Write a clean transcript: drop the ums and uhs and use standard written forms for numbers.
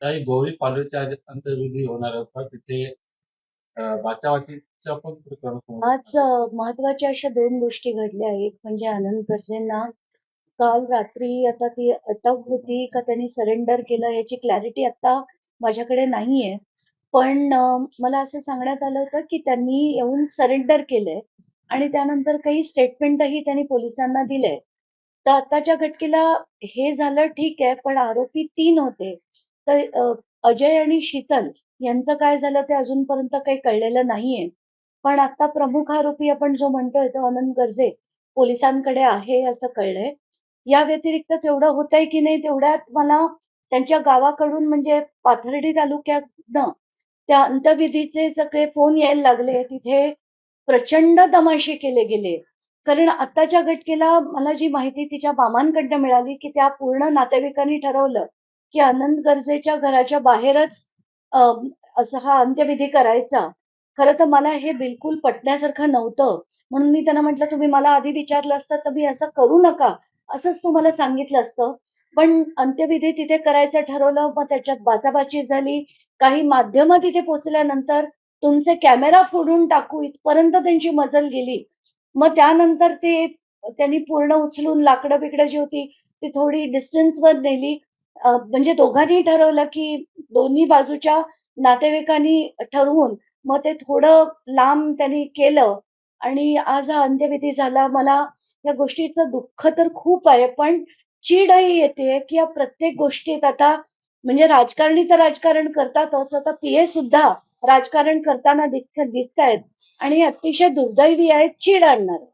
काही गौरी पालवेच्या अंत्यविधी होणार होता तिथे वाचावाचीचा पण प्रकरण समोर आज महत्वाच्या अशा 2 गोष्टी घडल्या. एक म्हणजे आनंद गर्जेंना काल रात्री आता ती अटक होती का त्यांनी सरेंडर केलं याची क्लॅरिटी आता माझ्याकडे नाहीये. पण मला असं सांगण्यात आलं होतं, की त्यांनी येऊन सरेंडर केलंय आणि त्यानंतर काही स्टेटमेंटही त्यांनी पोलिसांना दिलंय. तर आत्ताच्या घटकेला हे झालं ठीक आहे, पण आरोपी 3 होते. तर अजय आणि शीतल यांचं काय झालं ते अजूनपर्यंत काही कळलेलं नाहीये. पण आता प्रमुख आरोपी आपण जो म्हणतोय तो आनंद गर्जे पोलिसांकडे आहे असं कळलंय. या व्यतिरिक्त तेवढं होतंय की नाही तेवढ्यात मला त्यांच्या गावाकडून म्हणजे पाथर्डी तालुक्यातनं त्या अंत्यविधीचे सगळे फोन यायला लागले. तिथे प्रचंड तमाशे केले गेले. कारण आत्ताच्या घटनेला मला जी माहिती तिच्या मामांकडनं मिळाली, की त्या पूर्ण नातेवाईकांनी ठरवलं, की आनंद गर्जेच्या घराच्या बाहेरच अ, असा हा अंत्यविधी करायचा. खरं तर मला हे बिलकुल पटण्यासारखं नव्हतं. म्हणून मी त्यांना म्हटलं, "तुम्ही मला आधी विचारलं असतं, तर मी असं करू नका." असंच तुम्हाला सांगितलं असतं. पण अंत्यविधी तिथे करायचं ठरवलं. मग त्याच्यात बाचाबाची झाली. काही माध्यमं तिथे पोहोचल्यानंतर तुमचे कॅमेरा फोडून टाकू इथपर्यंत त्यांची मजल गेली. मग त्यानंतर ते त्यांनी पूर्ण उचलून लाकडं-बिकडं जी होती, ती थोडी डिस्टन्सवर नेली. म्हणजे दोघांनी ठरवलं, की दोन्ही बाजूच्या नातेवाईकांनी ठरवून मग ते थोडं लांब त्यांनी केलं आणि आज हा अंत्यविधी झाला. मला या गोष्टीचं दुःख तर खूप आहे, पण चीडही येतेय, की या प्रत्येक गोष्टीत आता म्हणजे राजकारणी तर राजकारण करतातच. आता पी-ए सुद्धा राजकारण करताना दिसतायत आणि हे अतिशय दुर्दैवी आहे, चीड आणणारं.